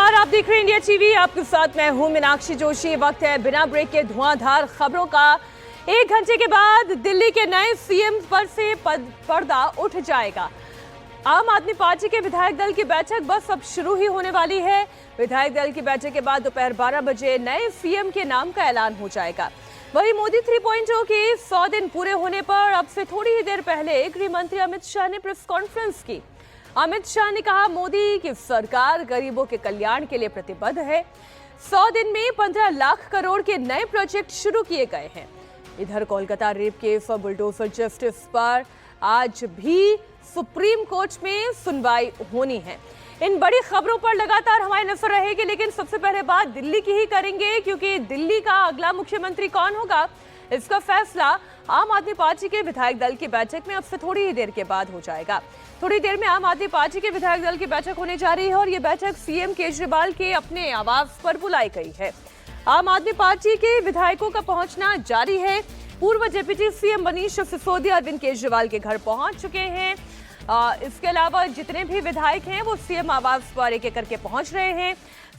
नमस्कार, आप देख रहे हैं इंडिया टीवी। आपके साथ मैं हूं मीनाक्षी जोशी। वक्त है बिना ब्रेक के धुआंधार खबरों का। 1 घंटे के बाद दिल्ली के नए सीएम पर से पर्दा उठ जाएगा। आम आदमी पार्टी के विधायक दल की बैठक बस अब शुरू ही होने वाली है। विधायक दल की बैठक के बाद दोपहर 12 बजे नए सीएम के नाम का ऐलान हो जाएगा। वहीं मोदी 3.0 के 100 दिन पूरे होने पर अब से थोड़ी ही देर पहले गृह मंत्री अमित शाह ने प्रेस कॉन्फ्रेंस की। अमित शाह ने कहा, मोदी की सरकार गरीबों के कल्याण के लिए प्रतिबद्ध है। 100 दिन में 15 लाख करोड़ के नए प्रोजेक्ट शुरू किए गए हैं। इधर कोलकाता रेप केस और बुलडोजर जस्टिस पर आज भी सुप्रीम कोर्ट में सुनवाई होनी है। इन बड़ी खबरों पर लगातार हमारी नजर रहेगी, लेकिन सबसे पहले बात दिल्ली की ही करेंगे, क्योंकि दिल्ली का अगला मुख्यमंत्री कौन होगा इसका फैसला आम आदमी पार्टी के विधायक दल की बैठक में अब से थोड़ी ही देर के बाद हो जाएगा। थोड़ी देर में आम आदमी पार्टी के विधायक दल की बैठक होने जा रही है और ये बैठक सीएम केजरीवाल के अपने आवास पर बुलाई गई है। आम आदमी पार्टी के विधायकों का पहुंचना जारी है। पूर्व डिप्टी सीएम मनीष सिसोदिया अरविंद केजरीवाल के घर पहुंच चुके हैं। इसके अलावा जितने भी विधायक हैं वो सीएम आवास पर एक एक करके पहुंच रहे हैं।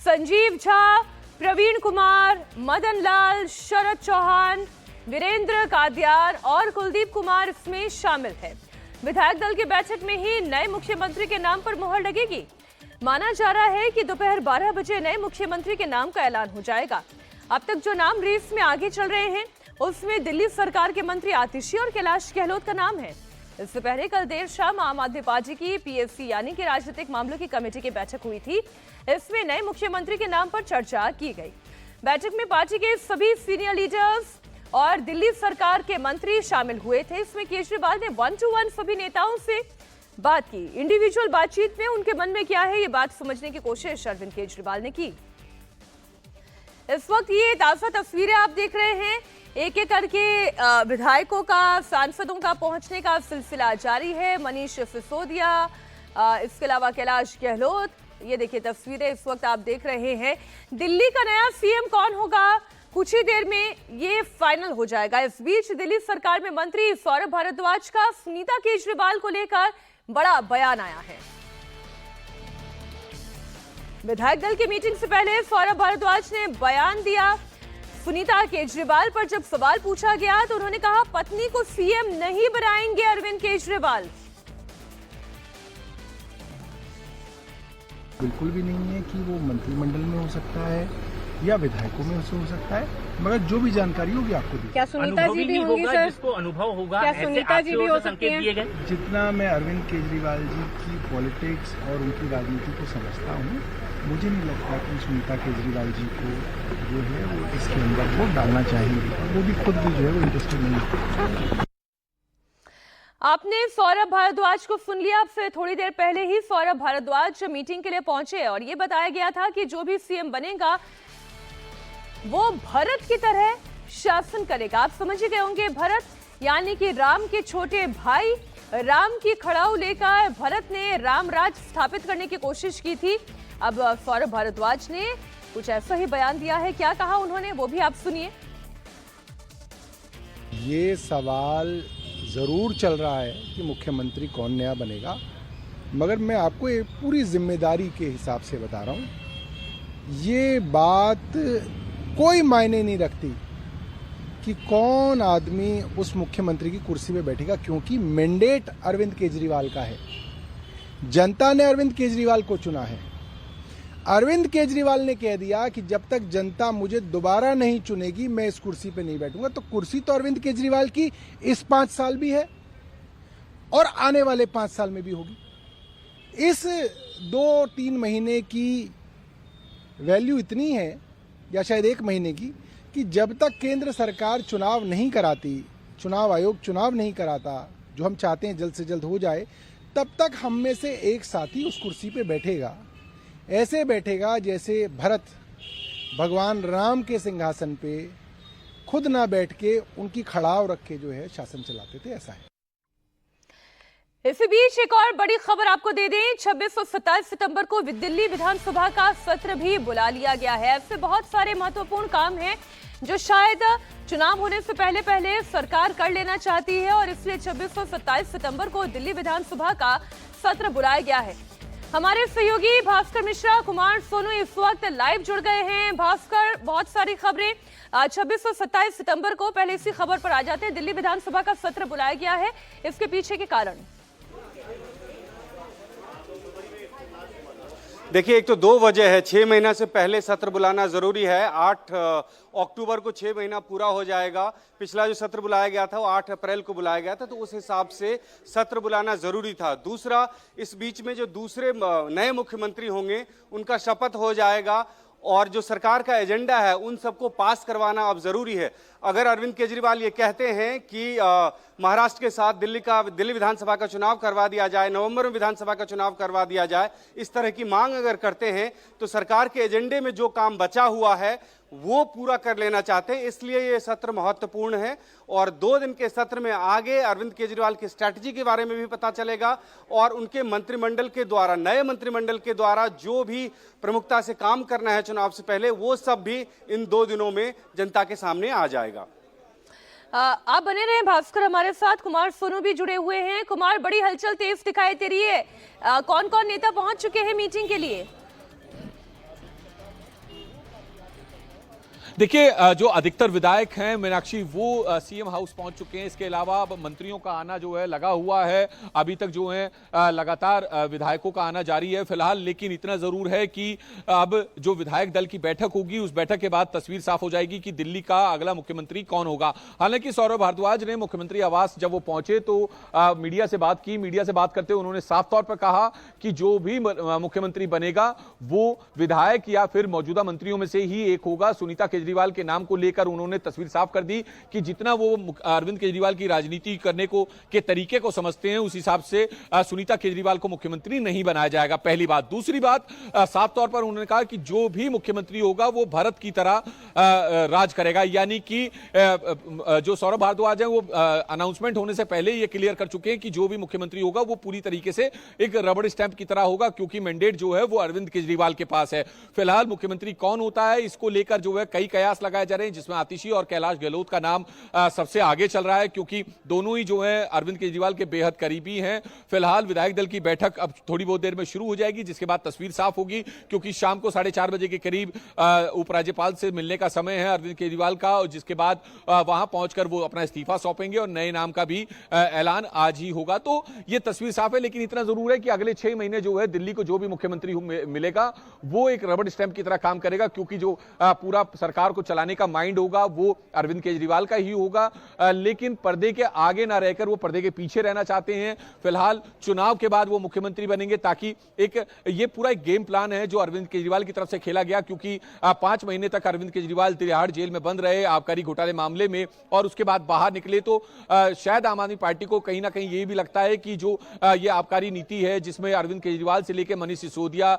संजीव झा, प्रवीण कुमार, मदन लाल, शरद चौहान, वीरेंद्र कादियार और कुलदीप कुमार इसमें शामिल है। विधायक दल की बैठक में ही नए मुख्यमंत्री के नाम पर मुहर लगेगी। माना जा रहा है कि दोपहर 12 बजे नए मुख्यमंत्री के नाम का ऐलान हो जाएगा। अब तक जो नाम रेस में आगे चल रहे हैं उसमें दिल्ली सरकार के मंत्री आतिशी और कैलाश गहलोत का नाम है। इससे पहले कल देर शाम आम आदमी पार्टी की पीएससी यानी कि राजनीतिक मामलों की कमेटी की बैठक हुई थी। इसमें नए मुख्यमंत्री के नाम पर चर्चा की गई। बैठक में पार्टी के सभी सीनियर लीडर्स और दिल्ली सरकार के मंत्री शामिल हुए थे। इसमें केजरीवाल ने 1 to 1 सभी नेताओं से बात की। इंडिविजुअल बातचीत में उनके मन में क्या है ये बात समझने की कोशिश अरविंद केजरीवाल ने की। इस वक्त ये ताजा तस्वीरें आप देख रहे हैं। एक एक करके विधायकों का, सांसदों का पहुंचने का सिलसिला जारी है। मनीष सिसोदिया, इसके अलावा कैलाश गहलोत, ये देखिए तस्वीरें इस वक्त आप देख रहे हैं। दिल्ली का नया सीएम कौन होगा कुछ ही देर में ये फाइनल हो जाएगा। इस बीच दिल्ली सरकार में मंत्री सौरभ भारद्वाज का सुनीता केजरीवाल को लेकर बड़ा बयान आया है। विधायक दल की मीटिंग से पहले सौरभ भारद्वाज ने बयान दिया। सुनीता केजरीवाल पर जब सवाल पूछा गया तो उन्होंने कहा, पत्नी को सीएम नहीं बनाएंगे अरविंद केजरीवाल। बिल्कुल भी नहीं है कि वो मंत्रिमंडल में हो सकता है या विधायकों में हो सकता है, मगर जो भी जानकारी होगी आपको दी। क्या सुनीता जी भी होंगी सर? जिसको अनुभव होगा, क्या सुनीता जी भी हो सकती हैं? जितना मैं अरविंद केजरीवाल जी की पॉलिटिक्स और उनकी राजनीति को समझता हूँ, मुझे नहीं लगता कि सुनीता केजरीवाल जी को जो है वो इसके अंदर वो डालना चाहेंगे, और वो भी खुद भी जो है वो इंटरेस्टेड नहीं है। आपने सौरभ भारद्वाज को सुन लिया। आपसे थोड़ी देर पहले ही सौरभ भारद्वाज मीटिंग के लिए पहुंचे और ये बताया गया था कि जो भी सीएम बनेगा वो भरत की तरह शासन करेगा। आप समझ गए होंगे, भरत यानी कि राम के छोटे भाई। राम की खड़ाऊ लेकर भरत ने राम राज स्थापित करने की कोशिश की थी। अब सौरभ भारद्वाज ने कुछ ऐसा ही बयान दिया है। क्या कहा उन्होंने वो भी आप सुनिए। ये सवाल जरूर चल रहा है कि मुख्यमंत्री कौन नया बनेगा, मगर मैं आपको एक पूरी जिम्मेदारी के हिसाब से बता रहा हूँ, ये बात कोई मायने नहीं रखती कि कौन आदमी उस मुख्यमंत्री की कुर्सी पे बैठेगा, क्योंकि मैंडेट अरविंद केजरीवाल का है। जनता ने अरविंद केजरीवाल को चुना है। अरविंद केजरीवाल ने कह दिया कि जब तक जनता मुझे दोबारा नहीं चुनेगी मैं इस कुर्सी पे नहीं बैठूंगा। तो कुर्सी तो अरविंद केजरीवाल की इस 5 साल भी है और आने वाले 5 साल में भी होगी। इस 2-3 महीने की वैल्यू इतनी है, या शायद 1 महीने की, कि जब तक केंद्र सरकार चुनाव नहीं कराती, चुनाव आयोग चुनाव नहीं कराता, जो हम चाहते हैं जल्द से जल्द हो जाए, तब तक हम में से एक साथी उस कुर्सी पे बैठेगा। ऐसे बैठेगा जैसे भरत भगवान राम के सिंहासन पे खुद ना बैठ के उनकी खड़ाव रख के जो है शासन चलाते थे, ऐसा है। इसी बीच एक और बड़ी खबर आपको दे दें। 26 और 27 सितंबर को दिल्ली विधानसभा का सत्र भी बुला लिया गया है। ऐसे बहुत सारे महत्वपूर्ण काम हैं जो शायद चुनाव होने से पहले पहले सरकार कर लेना चाहती है और इसलिए 26 और 27 सितंबर को दिल्ली विधानसभा का सत्र बुलाया गया है। हमारे सहयोगी भास्कर मिश्रा, कुमार सोनू इस वक्त लाइव जुड़ गए हैं। भास्कर, बहुत सारी खबरें 26 और 27 सितंबर को, पहले इसी खबर पर आ जाते हैं। दिल्ली विधानसभा का सत्र बुलाया गया है, इसके पीछे के कारण? देखिए, एक तो दो वजह है। 6 महीना से पहले सत्र बुलाना जरूरी है। 8 अक्टूबर को 6 महीना पूरा हो जाएगा। पिछला जो सत्र बुलाया गया था वो 8 अप्रैल को बुलाया गया था, तो उस हिसाब से सत्र बुलाना जरूरी था। दूसरा, इस बीच में जो दूसरे नए मुख्यमंत्री होंगे उनका शपथ हो जाएगा और जो सरकार का एजेंडा है उन सबको पास करवाना अब जरूरी है। अगर अरविंद केजरीवाल ये कहते हैं कि महाराष्ट्र के साथ दिल्ली विधानसभा का चुनाव करवा दिया जाए, नवंबर में विधानसभा का चुनाव करवा दिया जाए, इस तरह की मांग अगर करते हैं तो सरकार के एजेंडे में जो काम बचा हुआ है वो पूरा कर लेना चाहते हैं। इसलिए ये सत्र महत्वपूर्ण है और 2 दिन के सत्र में आगे अरविंद केजरीवाल की स्ट्रैटेजी के बारे में भी पता चलेगा और उनके मंत्रिमंडल के द्वारा, नए मंत्रिमंडल के द्वारा जो भी प्रमुखता से काम करना है चुनाव से पहले, वो सब भी इन 2 दिनों में जनता के सामने आ जाएगा। आप बने रहे भास्कर हमारे साथ। कुमार सोनू भी जुड़े हुए हैं। कुमार, बड़ी हलचल तेज दिखाई दे रही है। कौन कौन नेता पहुंच चुके हैं मीटिंग के लिए? देखिए, जो अधिकतर विधायक हैं मीनाक्षी, वो सीएम हाउस पहुंच चुके हैं। इसके अलावा अब मंत्रियों का आना जो है लगा हुआ है। अभी तक जो है लगातार विधायकों का आना जारी है फिलहाल, लेकिन इतना जरूर है कि अब जो विधायक दल की बैठक होगी उस बैठक के बाद तस्वीर साफ हो जाएगी कि दिल्ली का अगला मुख्यमंत्री कौन होगा। हालांकि सौरभ भारद्वाज ने मुख्यमंत्री आवास जब वो पहुंचे तो मीडिया से बात की। मीडिया से बात करते हुए उन्होंने साफ तौर पर कहा कि जो भी मुख्यमंत्री बनेगा वो विधायक या फिर मौजूदा मंत्रियों में से ही एक होगा। सुनीता केजरीवाल के नाम को लेकर उन्होंने तस्वीर साफ कर दी कि जितना वो अरविंद केजरीवाल की राजनीति करने को के तरीके को समझते हैं उस हिसाब से सुनीता केजरीवाल को मुख्यमंत्री नहीं बनाया जाएगा, पहली बात। दूसरी बात, साफ तौर पर उन्होंने कहा कि जो भी मुख्यमंत्री होगा वो भारत की तरह राज करेगा, यानी कि जो सौरभ भारद्वाज है वो अनाउंसमेंट होने से पहले ये क्लियर कर चुके हैं कि जो भी मुख्यमंत्री होगा वो पूरी तरीके से एक रबड़ स्टैंप की तरह होगा, क्योंकि मैंडेट जो है वो अरविंद केजरीवाल के पास है। फिलहाल मुख्यमंत्री कौन होता है इसको लेकर जो है कई कयास लगाए जा रहे हैं, जिसमें आतिशी और कैलाश गहलोत का नाम सबसे आगे चल रहा है, क्योंकि दोनों ही जो है अरविंद केजरीवाल के बेहद करीबी हैं। फिलहाल विधायक दल की बैठक अब थोड़ी बहुत देर में शुरू हो जाएगी, जिसके बाद तस्वीर साफ होगी, क्योंकि शाम को 4:30 बजे के करीब उपराज्यपाल से मिलने का समय है अरविंद केजरीवाल का, और जिसके बाद वहां पहुंचकर वो अपना इस्तीफा सौंपेंगे और नए नाम का भी ऐलान आज ही होगा। तो ये तस्वीर साफ है, लेकिन इतना जरूर है कि अगले 6 महीने जो है दिल्ली को जो भी मुख्यमंत्री मिलेगा वो एक रबड़ स्टैंप की तरह काम करेगा, क्योंकि जो पूरा सरकार को चलाने का माइंड होगा वो अरविंद केजरीवाल का ही होगा, लेकिन पर्दे के आगे ना रहकर वो पर्दे के पीछे रहना चाहते हैं। फिलहाल चुनाव के बाद वो मुख्यमंत्री बनेंगे, ताकि ये पूरा एक गेम प्लान है जो अरविंद केजरीवाल की तरफ से खेला गया, क्योंकि 5 महीने तक अरविंद केजरीवाल तिहाड़ जेल में बंद रहे आबकारी घोटाले मामले में, और उसके बाद बाहर निकले तो शायद आम आदमी पार्टी को कहीं ना कहीं ये भी लगता है कि जो ये आबकारी नीति है जिसमें अरविंद केजरीवाल से लेकर मनीष सिसोदिया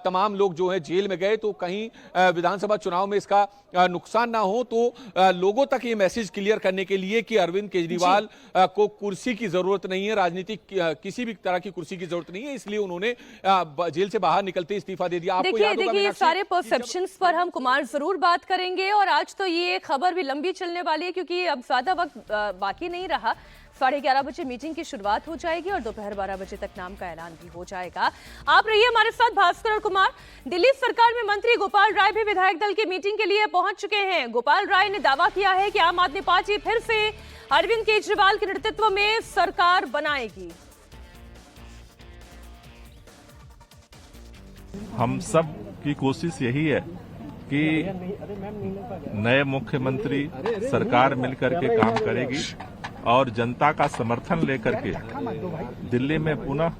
तमाम लोग जो है जेल में गए, तो कहीं विधानसभा चुनाव में इसका नुकसान ना हो, तो लोगों तक ये मैसेज क्लियर करने के लिए कि अरविंद केजरीवाल को कुर्सी की जरूरत नहीं है, राजनीतिक किसी भी तरह की कुर्सी की जरूरत नहीं है, इसलिए उन्होंने जेल से बाहर निकलते इस्तीफा दे दिया। आपको याद होगा, देखिए सारे परसेप्शंस पर हम कुमार जरूर बात करेंगे, और आज तो ये खबर भी लंबी चलने वाली है क्योंकि अब ज्यादा वक्त बाकी नहीं रहा। 11:30 बजे मीटिंग की शुरुआत हो जाएगी और दोपहर 12 बजे तक नाम का ऐलान भी हो जाएगा। आप रहिए हमारे साथ भास्कर और कुमार। दिल्ली सरकार में मंत्री गोपाल राय भी विधायक दल की मीटिंग के लिए पहुंच चुके हैं। गोपाल राय ने दावा किया है कि आम आदमी पार्टी फिर से अरविंद केजरीवाल के नेतृत्व में सरकार बनाएगी। हम सब की कोशिश यही है कि नए मुख्यमंत्री सरकार मिलकर के काम करेगी और जनता का समर्थन लेकर के दिल्ली में पुनः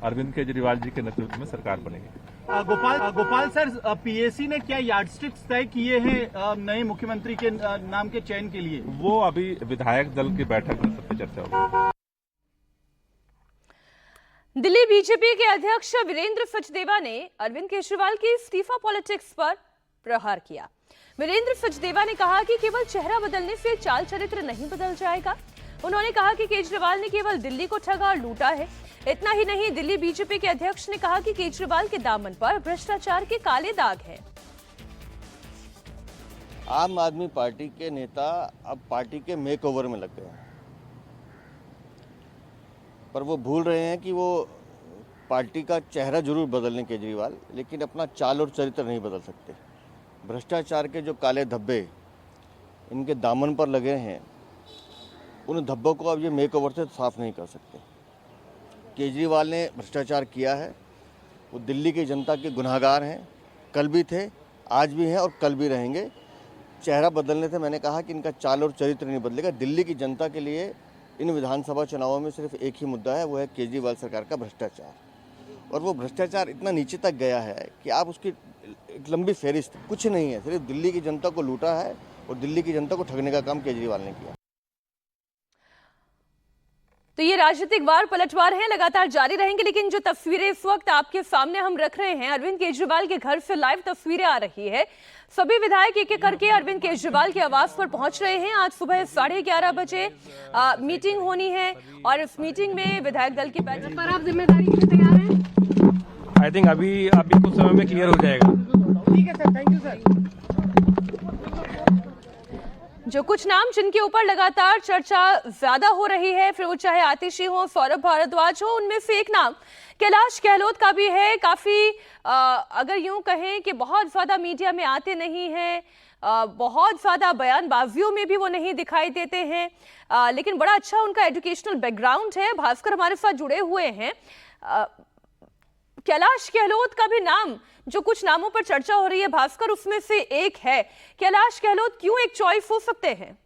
अरविंद केजरीवाल जी के नेतृत्व में सरकार बनेगी। गोपाल सर, पीएसी ने क्या यार्डस्टिक्स तय किए हैं नए मुख्यमंत्री के नाम के चयन के लिए? वो अभी विधायक दल की बैठक में सबसे चर्चा होगी। दिल्ली बीजेपी के अध्यक्ष वीरेंद्र सचदेवा ने अरविंद केजरीवाल की इस्तीफा पॉलिटिक्स पर प्रहार किया। वीरेंद्र सचदेवा ने कहा कि केवल चेहरा बदलने से चाल चरित्र नहीं बदल जाएगा। उन्होंने कहा कि केजरीवाल ने केवल दिल्ली को ठगा और लूटा है। इतना ही नहीं, दिल्ली बीजेपी के अध्यक्ष ने कहा कि केजरीवाल के दामन पर भ्रष्टाचार के काले दाग हैं। आम आदमी पार्टी के नेता अब पार्टी के मेकओवर में लग गए हैं, पर वो भूल रहे हैं कि वो पार्टी का चेहरा जरूर बदलने केजरीवाल, लेकिन अपना चाल और चरित्र नहीं बदल सकते। भ्रष्टाचार के जो काले धब्बे इनके दामन पर लगे हैं, उन धब्बों को अब ये मेकओवर से साफ नहीं कर सकते। केजरीवाल ने भ्रष्टाचार किया है, वो दिल्ली की जनता के गुनहगार हैं, कल भी थे, आज भी हैं और कल भी रहेंगे। चेहरा बदलने से मैंने कहा कि इनका चाल और चरित्र नहीं बदलेगा। दिल्ली की जनता के लिए इन विधानसभा चुनावों में सिर्फ एक ही मुद्दा है, वो है केजरीवाल सरकार का भ्रष्टाचार। और वो भ्रष्टाचार इतना नीचे तक गया है कि आप उसकी एक लंबी फहरिस्त, कुछ नहीं है, सिर्फ दिल्ली की जनता को लूटा है और दिल्ली की जनता को ठगने का काम केजरीवाल ने किया। तो ये राजनीतिक वार पलटवार हैं, लगातार जारी रहेंगे। लेकिन जो तस्वीरें इस वक्त आपके सामने हम रख रहे हैं, अरविंद केजरीवाल के घर से लाइव तस्वीरें आ रही है। सभी विधायक एक एक करके अरविंद केजरीवाल के आवास पर पहुंच रहे हैं। आज सुबह 11:30 बजे मीटिंग होनी है और इस मीटिंग में विधायक दल की बैठक पर आप जिम्मेदारी के लिए तैयार हैं? आई थिंक अभी कुछ समय में क्लियर हो जाएगा। ठीक है सर, थैंक यू सर। जो कुछ नाम जिनके ऊपर लगातार चर्चा ज्यादा हो रही है, फिर वो चाहे आतिशी हो, सौरभ भारद्वाज हो, उनमें से एक नाम कैलाश गहलोत का भी है। काफी अगर यूं कहें कि बहुत ज्यादा मीडिया में आते नहीं हैं, बहुत ज्यादा बयानबाजियों में भी वो नहीं दिखाई देते हैं, लेकिन बड़ा अच्छा उनका एजुकेशनल बैकग्राउंड है। भास्कर हमारे साथ जुड़े हुए हैं। कैलाश गहलोत का भी नाम, जो कुछ नामों पर चर्चा हो रही है भास्कर, उसमें से एक है। कैलाश गहलोत क्यों एक चॉइस हो सकते हैं?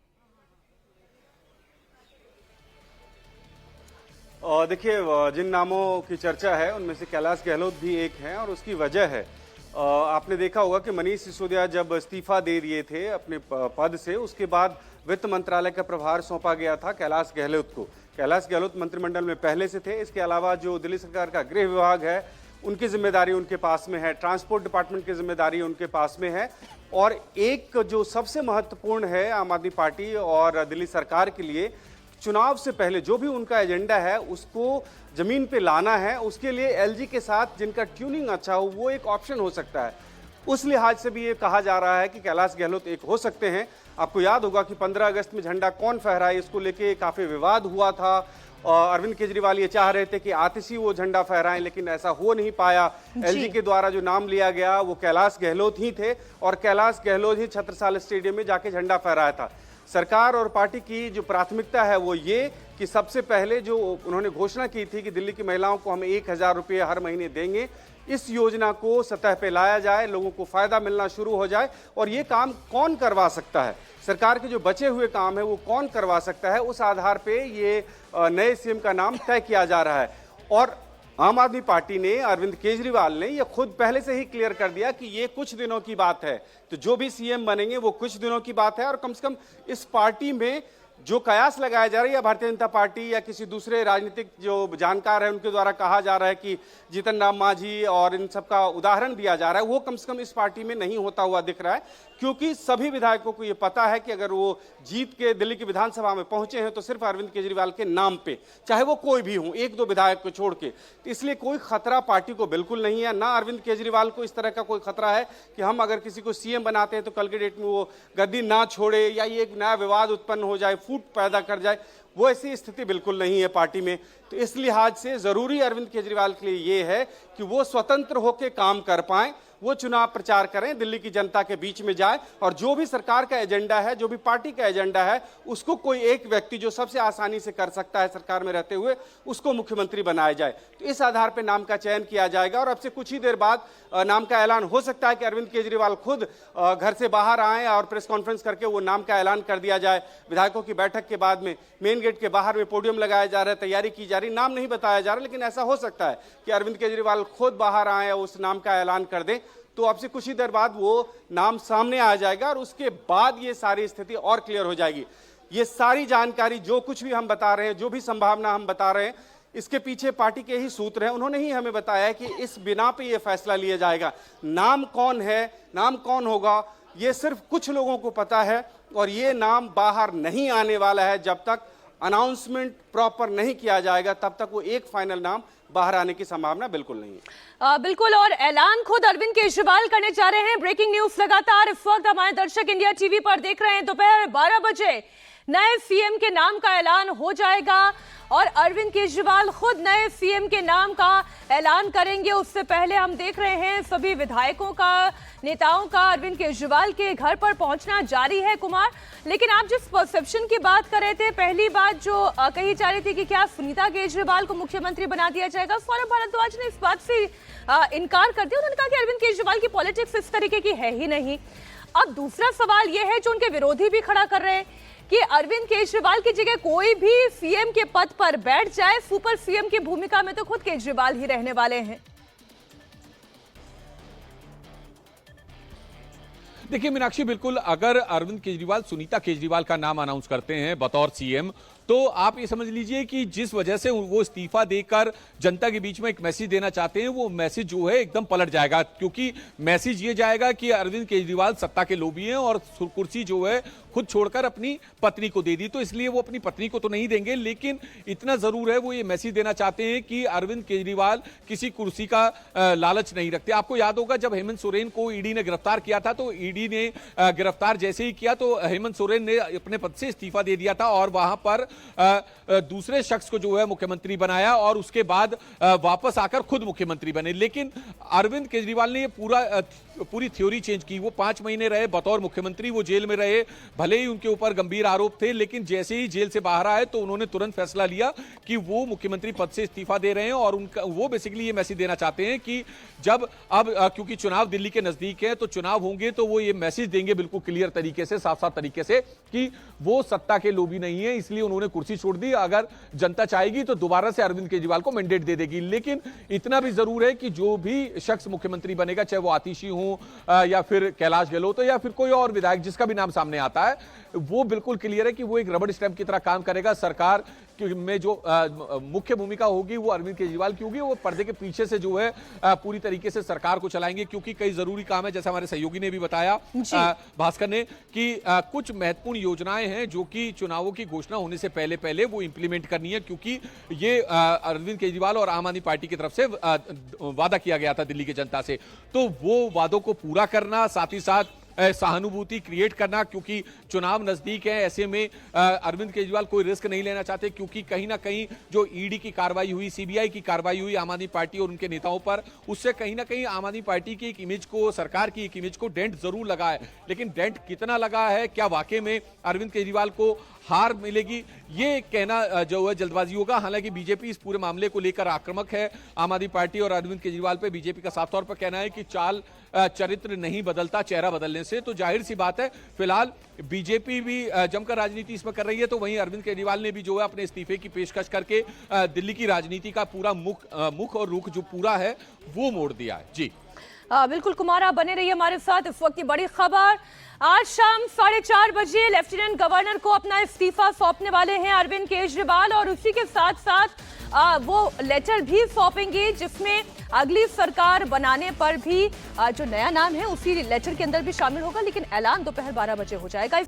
देखिए, जिन नामों की चर्चा है उनमें से कैलाश गहलोत भी एक है और उसकी वजह है, आपने देखा होगा कि मनीष सिसोदिया जब इस्तीफा दे दिए थे अपने पद से, उसके बाद वित्त मंत्रालय का प्रभार सौंपा गया था कैलाश गहलोत को। कैलाश गहलोत मंत्रिमंडल में पहले से थे। इसके अलावा जो दिल्ली सरकार का गृह विभाग है, उनकी जिम्मेदारी उनके पास में है, ट्रांसपोर्ट डिपार्टमेंट की जिम्मेदारी उनके पास में है। और एक जो सबसे महत्वपूर्ण है आम आदमी पार्टी और दिल्ली सरकार के लिए, चुनाव से पहले जो भी उनका एजेंडा है उसको जमीन पे लाना है। उसके लिए एलजी के साथ जिनका ट्यूनिंग अच्छा हो वो एक ऑप्शन हो सकता है। उस लिहाज से भी ये कहा जा रहा है कि कैलाश गहलोत एक हो सकते हैं। आपको याद होगा कि 15 अगस्त में झंडा कौन फहराए, इसको लेके काफी विवाद हुआ था। अरविंद केजरीवाल ये चाह रहे थे कि आतिशी वो झंडा फहराएं, लेकिन ऐसा हो नहीं पाया। एलजी के द्वारा जो नाम लिया गया वो कैलाश गहलोत ही थे और कैलाश गहलोत ही छत्रसाल स्टेडियम में जाके झंडा फहराया था। सरकार और पार्टी की जो प्राथमिकता है वो ये कि सबसे पहले जो उन्होंने घोषणा की थी कि दिल्ली की महिलाओं को हम 1000 रुपये हर महीने देंगे, इस योजना को सतह पे लाया जाए, लोगों को फायदा मिलना शुरू हो जाए। और ये काम कौन करवा सकता है, सरकार के जो बचे हुए काम है वो कौन करवा सकता है, उस आधार पे ये नए सीएम का नाम तय किया जा रहा है। और आम आदमी पार्टी ने, अरविंद केजरीवाल ने ये खुद पहले से ही क्लियर कर दिया कि ये कुछ दिनों की बात है। तो जो भी सीएम बनेंगे वो कुछ दिनों की बात है। और कम से कम इस पार्टी में जो कयास लगाया जा रहा है, या भारतीय जनता पार्टी या किसी दूसरे राजनीतिक जो जानकार है उनके द्वारा कहा जा रहा है कि जीतन राम मांझी और इन सब का उदाहरण दिया जा रहा है, वो कम से कम इस पार्टी में नहीं होता हुआ दिख रहा है। क्योंकि सभी विधायकों को ये पता है कि अगर वो जीत के दिल्ली की विधानसभा में पहुंचे हैं तो सिर्फ अरविंद केजरीवाल के नाम पे, चाहे वो कोई भी हो, 1-2 विधायक को छोड़ के। तो इसलिए कोई खतरा पार्टी को बिल्कुल नहीं है, ना अरविंद केजरीवाल को इस तरह का कोई खतरा है कि हम अगर किसी को सीएम बनाते हैं तो कल के डेट में वो गद्दी ना छोड़े या ये एक नया विवाद उत्पन्न हो जाए, फूट पैदा कर जाए। वो ऐसी स्थिति बिल्कुल नहीं है पार्टी में। तो इस लिहाज से जरूरी अरविंद केजरीवाल के लिए ये है कि वो स्वतंत्र होकर काम कर पाएं, वो चुनाव प्रचार करें, दिल्ली की जनता के बीच में जाए और जो भी सरकार का एजेंडा है, जो भी पार्टी का एजेंडा है, उसको कोई एक व्यक्ति जो सबसे आसानी से कर सकता है सरकार में रहते हुए, उसको मुख्यमंत्री बनाया जाए। तो इस आधार पर नाम का चयन किया जाएगा और अब से कुछ ही देर बाद नाम का ऐलान हो सकता है कि अरविंद केजरीवाल खुद घर से बाहर आए और प्रेस कॉन्फ्रेंस करके वो नाम का ऐलान कर दिया जाए। विधायकों की बैठक के बाद में मेन गेट के बाहर में पोडियम लगाया जा रहा है, तैयारी की जा रही, नाम नहीं बताया जा रहा, लेकिन ऐसा हो सकता है कि अरविंद केजरीवाल खुद बाहर आए और उस नाम का ऐलान कर दें। तो अब से कुछ ही देर बाद वो नाम सामने आ जाएगा और उसके बाद ये सारी स्थिति और क्लियर हो जाएगी। ये सारी जानकारी, जो कुछ भी हम बता रहे हैं, जो भी संभावना हम बता रहे हैं, इसके पीछे पार्टी के ही सूत्र हैं। उन्होंने ही हमें बताया कि इस बिना पे ये फैसला लिया जाएगा। नाम कौन है, नाम कौन होगा, ये सिर्फ कुछ लोगों को पता है और ये नाम बाहर नहीं आने वाला है। जब तक अनाउंसमेंट प्रॉपर नहीं किया जाएगा तब तक वो एक फाइनल नाम बाहर आने की संभावना बिल्कुल नहीं है। बिल्कुल, और ऐलान खुद अरविंद केजरीवाल करने जा रहे हैं। ब्रेकिंग न्यूज लगातार इस वक्त हमारे दर्शक इंडिया टीवी पर देख रहे हैं। दोपहर 12 बजे नए सीएम के नाम का ऐलान हो जाएगा और अरविंद केजरीवाल खुद नए सीएम के नाम का ऐलान करेंगे। उससे पहले हम देख रहे हैं सभी विधायकों का, नेताओं का अरविंद केजरीवाल के घर पर पहुंचना जारी है कुमार। लेकिन आप जिस परसेप्शन की बात कर रहे थे, पहली बात जो कही जा रही थी कि क्या सुनीता केजरीवाल को मुख्यमंत्री बना दिया जाएगा, सौरभ भारद्वाज ने इस बात से इनकार कर दिया। उन्होंने कहा कि अरविंद केजरीवाल की पॉलिटिक्स इस तरीके की है ही नहीं। अब दूसरा सवाल यह है जो उनके विरोधी भी खड़ा कर रहे हैं कि अरविंद केजरीवाल की जगह कोई भी सीएम के पद पर बैठ जाए, सुपर सीएम की भूमिका में तो खुद केजरीवाल ही रहने वाले हैं। देखिए मीनाक्षी, बिल्कुल अगर अरविंद केजरीवाल सुनीता केजरीवाल का नाम अनाउंस करते हैं बतौर सीएम, तो आप ये समझ लीजिए कि जिस वजह से वो इस्तीफा देकर जनता के बीच में एक मैसेज देना चाहते हैं, वो मैसेज जो है एकदम पलट जाएगा। क्योंकि मैसेज ये जाएगा कि अरविंद केजरीवाल सत्ता के लोभी हैं और कुर्सी जो है खुद छोड़कर अपनी पत्नी को दे दी, तो इसलिए वो अपनी पत्नी को तो नहीं देंगे, लेकिन इतना जरूर है वो ये मैसेज देना चाहते हैं कि अरविंद केजरीवाल किसी कुर्सी का लालच नहीं रखते। आपको याद होगा जब हेमंत सोरेन को ईडी ने गिरफ्तार किया था, तो ईडी ने गिरफ्तार जैसे ही किया तो हेमंत सोरेन ने अपने पद से इस्तीफा दे दिया था और वहां पर दूसरे शख्स को जो है मुख्यमंत्री बनाया और उसके बाद वापस आकर खुद मुख्यमंत्री बने। लेकिन अरविंद केजरीवाल ने ये पूरी थ्योरी चेंज की। वो 5 महीने रहे बतौर मुख्यमंत्री, वो जेल में रहे, भले ही उनके ऊपर गंभीर आरोप थे, लेकिन जैसे ही जेल से बाहर आए तो उन्होंने तुरंत फैसला लिया कि वो मुख्यमंत्री पद से इस्तीफा दे रहे हैं। और वो बेसिकली ये मैसेज देना चाहते हैं कि जब अब क्योंकि चुनाव दिल्ली के नजदीक है, तो चुनाव होंगे तो वो ये मैसेज देंगे बिल्कुल क्लियर तरीके से, साफ साफ तरीके से कि वो सत्ता के लोभी नहीं है, इसलिए उन्होंने कुर्सी छोड़ दी। अगर जनता चाहेगी तो दोबारा से अरविंद केजरीवाल को मैंडेट दे देगी। लेकिन इतना भी जरूर है कि जो भी शख्स मुख्यमंत्री बनेगा, चाहे वो आतिशी हो या फिर कैलाश गहलोत या फिर कोई और विधायक जिसका भी नाम सामने आता है, वो बिल्कुल क्लियर है कि वो एक रबड़ स्टैंप की तरह काम करेगा। सरकार में जो मुख्य भूमिका होगी वो अरविंद केजरीवाल की होगी। वो पर्दे के पीछे से जो है पूरी तरीके से सरकार को चलाएंगे, क्योंकि कई जरूरी काम है, जैसा हमारे सहयोगी ने भी बताया भास्कर ने, कि कुछ महत्वपूर्ण योजनाएं हैं जो कि चुनावों की घोषणा होने से पहले पहले वो इंप्लीमेंट करनी है, क्योंकि ये अरविंद केजरीवाल और आम आदमी पार्टी की तरफ से वादा किया गया था दिल्ली की जनता से। तो वो वादों को पूरा करना, साथ ही साथ सहानुभूति क्रिएट करना, क्योंकि चुनाव नजदीक है, ऐसे में अरविंद केजरीवाल कोई रिस्क नहीं लेना चाहते, क्योंकि कहीं ना कहीं जो ईडी की कार्रवाई हुई, सीबीआई की कार्रवाई हुई आम आदमी पार्टी और उनके नेताओं पर, उससे कहीं ना कहीं आम आदमी पार्टी की एक इमेज को, सरकार की एक इमेज को डेंट जरूर लगा है। लेकिन डेंट कितना लगा है, क्या वाकई में अरविंद केजरीवाल को हार मिलेगी, ये कहना जो है जल्दबाजी होगा। हालांकि बीजेपी इस पूरे मामले को लेकर आक्रामक है। आम आदमी पार्टी और अरविंद केजरीवाल पे बीजेपी का साफ तौर पर कहना है कि चाल चरित्र नहीं बदलता चेहरा बदलने से। तो जाहिर सी बात है फिलहाल बीजेपी भी जमकर राजनीति इसमें कर रही है, तो वहीं अरविंद केजरीवाल ने भी जो है अपने इस्तीफे की पेशकश करके दिल्ली की राजनीति का पूरा मुख और रुख जो पूरा है वो मोड़ दिया है। जी बिल्कुल कुमार, आप बने रहिए हमारे साथ। इस वक्त की बड़ी खबर, आज शाम 4:30 बजे लेफ्टिनेंट गवर्नर को अपना इस्तीफा सौंपने वाले हैं अरविंद केजरीवाल, और उसी के साथ साथ वो लेटर भी सौंपेंगे जिसमें अगली सरकार बनाने पर भी जो नया नाम है उसी लेटर के अंदर भी शामिल होगा। लेकिन ऐलान दोपहर 12 बजे हो जाएगा।